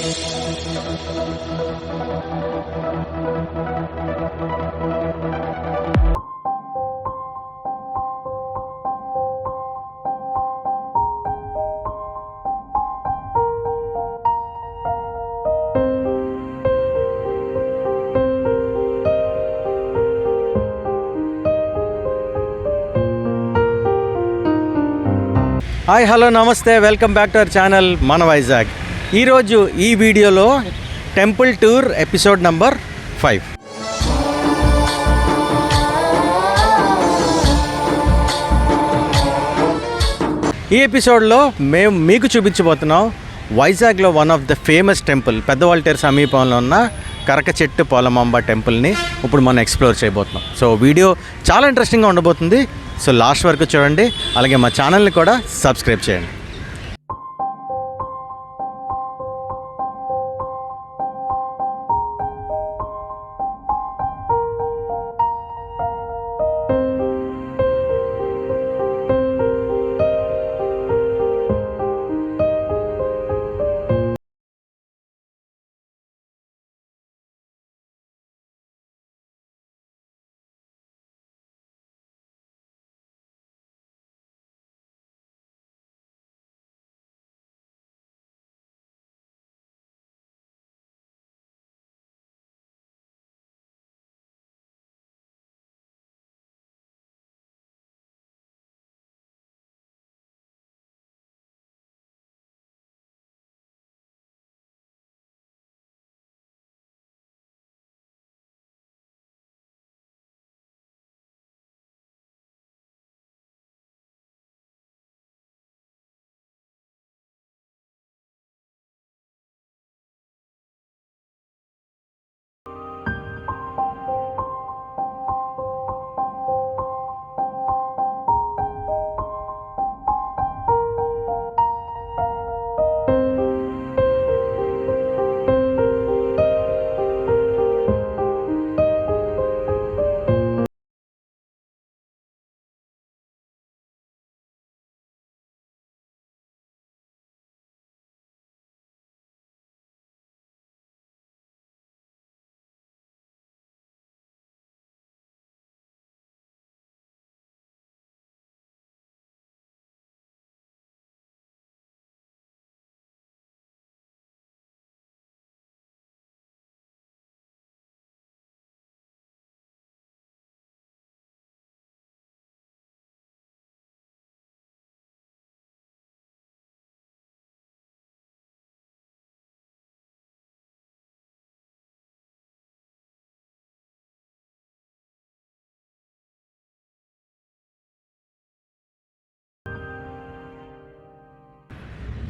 Hi hello నమస్తే, welcome back to our channel మన వైజాగ్. ఈరోజు ఈ వీడియోలో టెంపుల్ టూర్ ఎపిసోడ్ నంబర్ 5. ఈ ఎపిసోడ్లో మేము మీకు చూపించబోతున్నాం వైజాగ్లో one of the famous temple Pedawaltair సమీపంలో ఉన్న కరకచెట్టు పోలమాంబ టెంపుల్ని ఇప్పుడు మనం ఎక్స్ప్లోర్ చేయబోతున్నాం. సో వీడియో చాలా ఇంట్రెస్టింగ్గా ఉండబోతుంది. సో లాస్ట్ వరకు చూడండి, అలాగే మా ఛానల్ని కూడా సబ్స్క్రైబ్ చేయండి.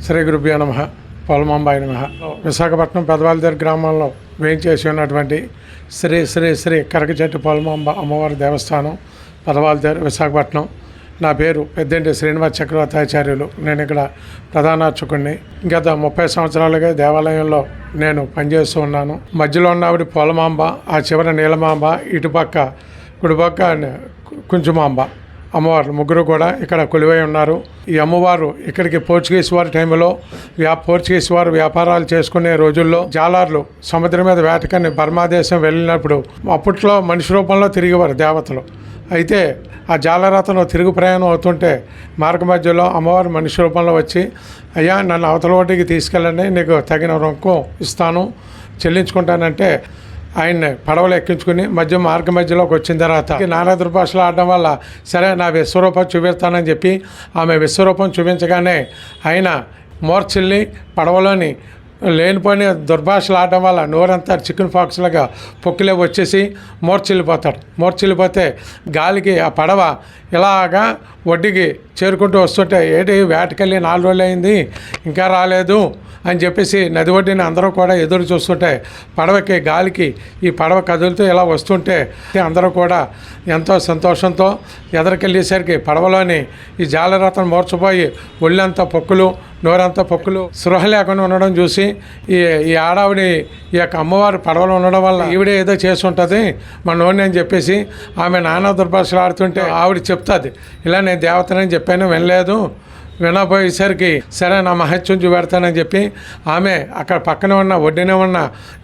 శ్రీ గురుభ్యో నమః. పోలమాంబాయ నమః. విశాఖపట్నం పెద్దవాల్తేరు గ్రామంలో వేయించేసి ఉన్నటువంటి శ్రీ శ్రీ శ్రీ కరకచెట్టు పోలమాంబ అమ్మవారి దేవస్థానం, పెద్దవాల్తేరు, విశాఖపట్నం. నా పేరు పెద్దంటి శ్రీనివాస చక్రవర్తాచార్యులు. నేను ఇక్కడ ప్రధాన అర్చకుడిని. గత 30 సంవత్సరాలుగా దేవాలయంలో నేను పనిచేస్తూ ఉన్నాను. మధ్యలో ఉన్న ఆవిడ పోలమాంబ, ఆ చివర నీలమాంబ, ఇటుపక్క కుడిపక్క కుంచుమాంబ అమ్మవారు ముగ్గురు కూడా ఇక్కడ కొలువై ఉన్నారు. ఈ అమ్మవారు ఇక్కడికి పోర్చుగీస్ వారి టైంలో పోర్చుగీస్ వారు వ్యాపారాలు చేసుకునే రోజుల్లో జాలర్లు సముద్రం మీద వేటకని బర్మా దేశం వెళ్ళినప్పుడు అప్పట్లో మనిషి రూపంలో తిరిగేవారు దేవతలు. అయితే ఆ జాలరాతను తిరుగు ప్రయాణం అవుతుంటే మార్గ మధ్యలో అమ్మవారు మనిషి రూపంలో వచ్చి, అయ్యా నన్ను అవతల ఒడ్డుకి తీసుకెళ్ళండి, నీకు తగిన రొక్కం ఇస్తాను, చెల్లించుకుంటానంటే ఆయన్ని పడవలు ఎక్కించుకుని మార్గ మధ్యలోకి వచ్చిన తర్వాత నానా దుర్భాషలు ఆడడం వల్ల సరే నా విశ్వరూపం చూపిస్తానని చెప్పి ఆమె విశ్వరూపం చూపించగానే ఆయన మోర్చిల్ని పడవలోని లేనిపోయిన దుర్భాషలు ఆడడం వల్ల నోరంతా చికెన్ ఫాక్స్ లాగా పొక్కిలే వచ్చేసి మోర్చిల్లిపోతే గాలికి ఆ పడవ ఇలాగా ఒడ్డుకి చేరుకుంటూ వస్తుంటే, ఏంటి వేటకెళ్ళి 4 రోజులు అయింది ఇంకా రాలేదు అని చెప్పేసి నది ఒడ్డిని అందరూ కూడా ఎదురు చూస్తుంటే పడవకి గాలికి ఈ పడవ కదులుతూ ఇలా వస్తుంటే అందరూ కూడా ఎంతో సంతోషంతో ఎదరికెళ్ళేసరికి పడవలోని ఈ జాలరాతను మోర్చిపోయి ఒళ్ళంతా పొక్కులు, నోరంతా పొక్కులు, స్పృహ లేకుండా ఉండడం చూసి ఈ ఆడావిడి ఈ యొక్క అమ్మవారు పడవలో ఉండడం వల్ల ఈవిడే ఏదో చేసి ఉంటుంది మన నోడిని అని చెప్పేసి ఆమె నానా దుర్భాషలు ఆడుతుంటే ఆవిడ చెప్తుంది, ఇలా నేను దేవతనని చెప్పాను, వినలేదు, వినపోయేసరికి సరే నా మహత్యం చూపెడతానని చెప్పి ఆమె అక్కడ పక్కన ఉన్న ఒడ్డునే ఉన్న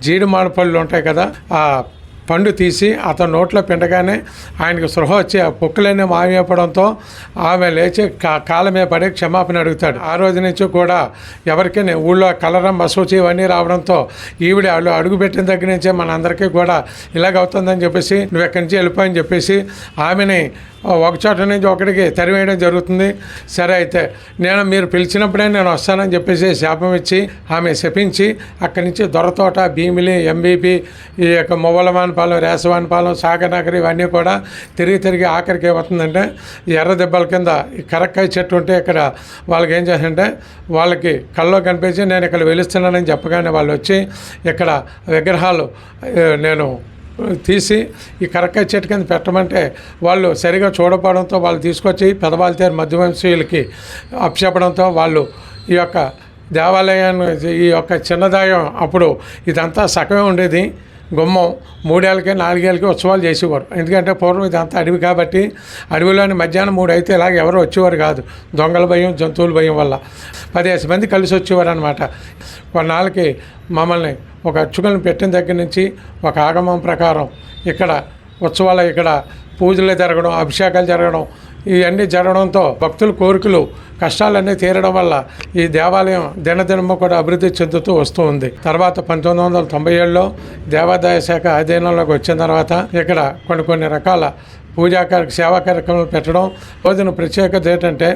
జీడి మామిడి పళ్ళు ఉంటాయి కదా, ఆ పండు తీసి అతను నోట్లో పిండగానే ఆయనకు సృహ వచ్చి ఆ పొక్కులన్నీ మాయమైపోవడంతో ఆమె లేచి కాళ్ళ మీద పడి క్షమాపణ అడుగుతాడు. ఆ రోజు నుంచి కూడా ఎవరికైనా ఊళ్ళో కలరం మసూచి ఇవన్నీ రావడంతో ఈవిడ వాళ్ళు అడుగుపెట్టిన దగ్గర నుంచే మనందరికీ కూడా ఇలాగవుతుందని చెప్పేసి నువ్వు ఎక్కడి నుంచి వెళ్ళిపోయని చెప్పేసి ఆమెని ఒక చోట నుంచి ఒకటికి తరివేయడం జరుగుతుంది. సరే అయితే మీరు పిలిచినప్పుడే నేను వస్తానని చెప్పేసి శాపం ఇచ్చి ఆమె శపించి అక్కడి నుంచి దొరతోట, భీమిలి, ఎంబీపీ, ఈ యొక్క మువ్వలవానిపాలెం, రేసవానిపాలెం, సాగనగర్ ఇవన్నీ కూడా తిరిగి ఆఖరికి ఏమవుతుందంటే ఎర్ర దెబ్బల కింద ఈ కరక్కాయ చెట్టు ఉంటే ఇక్కడ వాళ్ళకి ఏం చేశారంటే వాళ్ళకి కల్లో కనిపించి నేను ఇక్కడ వెలుస్తున్నానని చెప్పగానే వాళ్ళు వచ్చి ఇక్కడ విగ్రహాలు నేను తీసి ఈ కరక్కాయ చెట్టు కింద పెట్టమంటే వాళ్ళు సరిగా చూడపడంతో వాళ్ళు తీసుకొచ్చి పెదవాళ్ళతేరు మధ్యవంశీయులకి అప్పచెప్పడంతో వాళ్ళు ఈ యొక్క దేవాలయాన్ని ఈ యొక్క చిన్నదాయం అప్పుడు ఇదంతా సగమే ఉండేది. గుమ్మం 3 ఏళ్ళకి 4 ఏళ్ళకి ఉత్సవాలు చేసేవారు. ఎందుకంటే పూర్వం ఇదంతా అడవి కాబట్టి అడవిలోని మధ్యాహ్నం 3 అయితే ఇలాగ ఎవరు వచ్చేవారు కాదు. దొంగల భయం, జంతువుల భయం వల్ల 15 మంది కలిసి వచ్చేవారు అనమాట. కొన్నాళ్ళకి మమ్మల్ని ఒక అర్చకులను పెట్టిన దగ్గర నుంచి ఒక ఆగమం ప్రకారం ఇక్కడ ఉత్సవాలు, ఇక్కడ పూజలు జరగడం, అభిషేకాలు జరగడం, ఇవన్నీ జరగడంతో భక్తుల కోరికలు, కష్టాలన్నీ తీరడం వల్ల ఈ దేవాలయం దినదినము కూడా అభివృద్ధి చెందుతూ వస్తూ ఉంది. తర్వాత 1997లో దేవాదాయ శాఖ అధీనంలోకి వచ్చిన తర్వాత ఇక్కడ కొన్ని రకాల సేవా కార్యక్రమాలు పెట్టడం. రోజున ప్రత్యేకత ఏంటంటే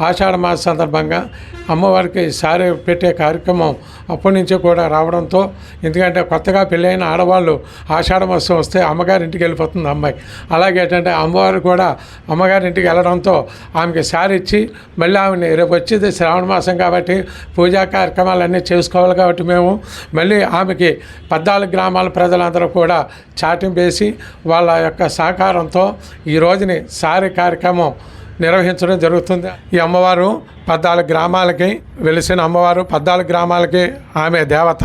ఆషాఢ మాస సందర్భంగా అమ్మవారికి సారి పెట్టే కార్యక్రమం అప్పటి నుంచి కూడా రావడంతో, ఎందుకంటే కొత్తగా పెళ్ళైన ఆడవాళ్ళు ఆషాఢ మాసం వస్తే అమ్మగారింటికి వెళ్ళిపోతుంది అమ్మాయి. అలాగే ఏంటంటే అమ్మవారు కూడా అమ్మగారింటికి వెళ్ళడంతో ఆమెకి సారి ఇచ్చి మళ్ళీ ఆమెని రేపు వచ్చేది శ్రావణ మాసం కాబట్టి పూజా కార్యక్రమాలన్నీ చేసుకోవాలి కాబట్టి మేము మళ్ళీ ఆమెకి 14 గ్రామాల ప్రజలందరూ కూడా చాటింపేసి వాళ్ళ యొక్క సహకారంతో ఈ రోజుని సారి కార్యక్రమం నిర్వహించడం జరుగుతుంది. ఈ అమ్మవారు 14 గ్రామాలకి వెలిసిన అమ్మవారు, 14 గ్రామాలకి ఆమె దేవత.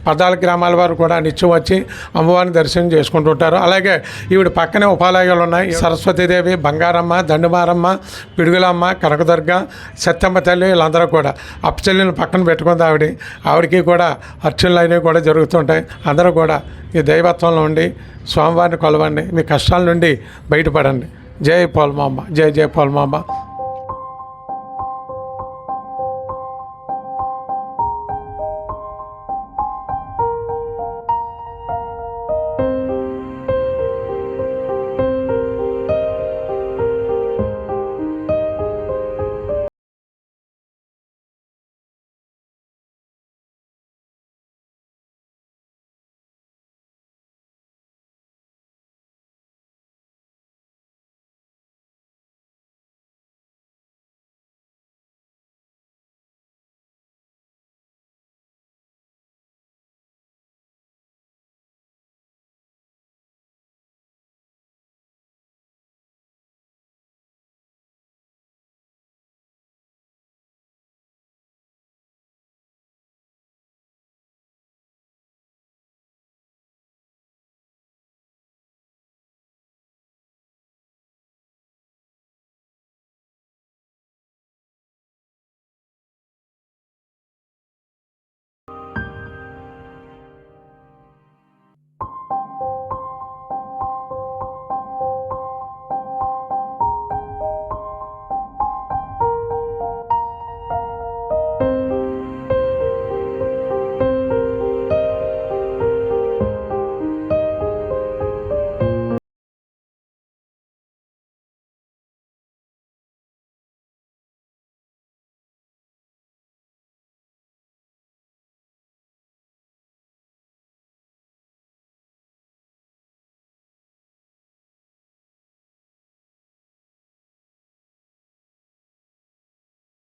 14 గ్రామాల వారు కూడా నిత్యం వచ్చి అమ్మవారిని దర్శనం చేసుకుంటుంటారు. అలాగే ఈవిడ పక్కనే ఉపాలయాలు ఉన్నాయి. సరస్వతీదేవి, బంగారమ్మ, దండుమారమ్మ, పిడుగులమ్మ, కనకదుర్గ, సత్యమ్మ తల్లి, వీళ్ళందరూ కూడా అప్పచెల్లిని పక్కన పెట్టుకుంది ఆవిడకి కూడా అర్చనలు అనేవి కూడా జరుగుతుంటాయి. అందరూ కూడా ఈ దైవత్వంలో ఉండి స్వామివారిని కొలవండి, మీ కష్టాల నుండి బయటపడండి. జై పోల్మాంబ, జై పోల్మాంబ.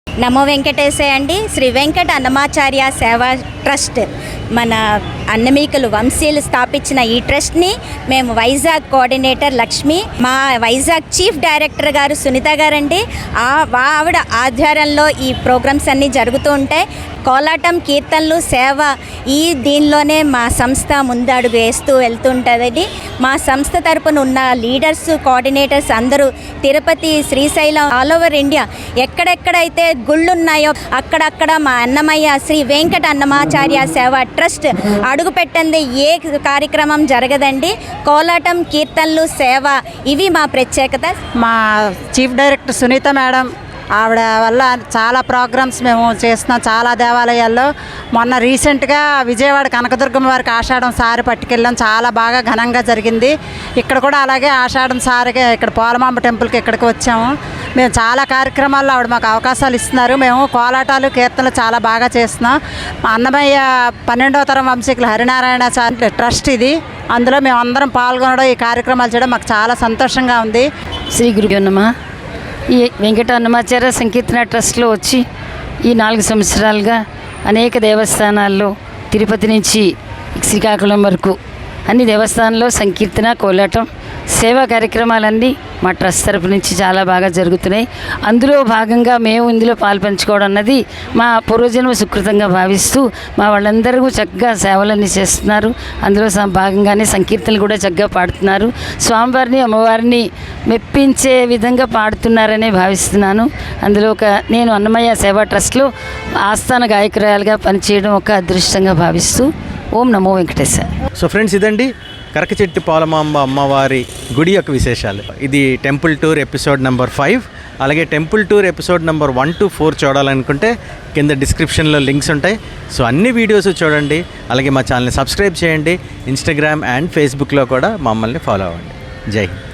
నమో వెంకటేశే అండి. శ్రీ వెంకట అన్నమాచార్య సేవా ట్రస్ట్ మన అన్నమీకలు వంశీయులు స్థాపించిన ఈ ట్రస్ట్ని మేము వైజాగ్ కోఆర్డినేటర్ లక్ష్మి, మా వైజాగ్ చీఫ్ డైరెక్టర్ గారు సునీత గారండి, ఆవిడ ఆధ్వర్యంలో ఈ ప్రోగ్రామ్స్ అన్నీ జరుగుతూ ఉంటాయి. కోలాటం, కీర్తనలు, సేవ ఈ దీనిలోనే మా సంస్థ ముందడుగు వేస్తూ వెళ్తుంటుందండి. మా సంస్థ తరపున ఉన్న లీడర్స్, కోఆర్డినేటర్స్ అందరూ Tirupati, Srisailam, all over India ఎక్కడెక్కడైతే గుళ్ళు ఉన్నాయో అక్కడక్కడ మా అన్నమయ్య శ్రీ వెంకట అన్నమాచార్య సేవ ట్రస్ట్ అడుగు పెట్టండి ఏ కార్యక్రమం జరగదండి. కోలాటం, కీర్తనలు, సేవ ఇవి మా ప్రత్యేకత. మా చీఫ్ డైరెక్టర్ సునీత మేడం, ఆవిడ వల్ల చాలా ప్రోగ్రామ్స్ మేము చేస్తున్నాం చాలా దేవాలయాల్లో. మొన్న రీసెంట్గా విజయవాడ కనకదుర్గమ్మ వారికి ఆషాఢం సారి పట్టుకెళ్ళాం, చాలా బాగా ఘనంగా జరిగింది. ఇక్కడ కూడా అలాగే ఆషాఢం సారిగా ఇక్కడ పోలమాంబ టెంపుల్కి ఇక్కడికి వచ్చాము. మేము చాలా కార్యక్రమాల్లో ఆవిడ మాకు అవకాశాలు ఇస్తున్నారు. మేము కోలాటాలు, కీర్తనలు చాలా బాగా చేస్తున్నాం. మా అన్నమయ్య 12వ తరం వంశీకులు హరినారాయణ ట్రస్ట్ ఇది, అందులో మేము అందరం పాల్గొనడం, ఈ కార్యక్రమాలు చేయడం మాకు చాలా సంతోషంగా ఉంది. శ్రీ గురుభ్యో నమః. ఈ వెంకట అన్నమాచార్య సంకీర్తన ట్రస్ట్లో వచ్చి ఈ 4 సంవత్సరాలుగా అనేక దేవస్థానాల్లో తిరుపతి నుంచి శ్రీకాకుళం వరకు అన్ని దేవస్థానాల్లో సంకీర్తన, కోలాటం, సేవా కార్యక్రమాలన్నీ మా ట్రస్ట్ తరపు నుంచి చాలా బాగా జరుగుతున్నాయి. అందులో భాగంగా మేము ఇందులో పాల్పంచుకోవడం అన్నది మా పూర్వజన్మ సుకృతంగా భావిస్తూ మా వాళ్ళందరూ చక్కగా సేవలన్నీ చేస్తున్నారు. అందులో భాగంగానే సంకీర్తనలు కూడా చక్కగా పాడుతున్నారు. స్వామివారిని, అమ్మవారిని మెప్పించే విధంగా పాడుతున్నారనే భావిస్తున్నాను. అందులో నేను అన్నమయ్య సేవా ట్రస్ట్లో ఆస్థాన గాయకురాలుగా పనిచేయడం ఒక అదృష్టంగా భావిస్తూ ఓం నమో వెంకటేశ్వర. సో ఫ్రెండ్స్, ఇదండి కరకచెట్టు పోలమాంబ అమ్మవారి గుడి యొక్క విశేషాలు. ఇది టెంపుల్ టూర్ ఎపిసోడ్ నెంబర్ 5. అలాగే temple tour episode number 1 to 4 చూడాలనుకుంటే కింద డిస్క్రిప్షన్లో లింక్స్ ఉంటాయి. సో అన్ని వీడియోస్ చూడండి. అలాగే మా ఛానల్ని సబ్స్క్రైబ్ చేయండి. ఇన్స్టాగ్రామ్ అండ్ ఫేస్బుక్లో కూడా మమ్మల్ని ఫాలో అవ్వండి. జై హింద్.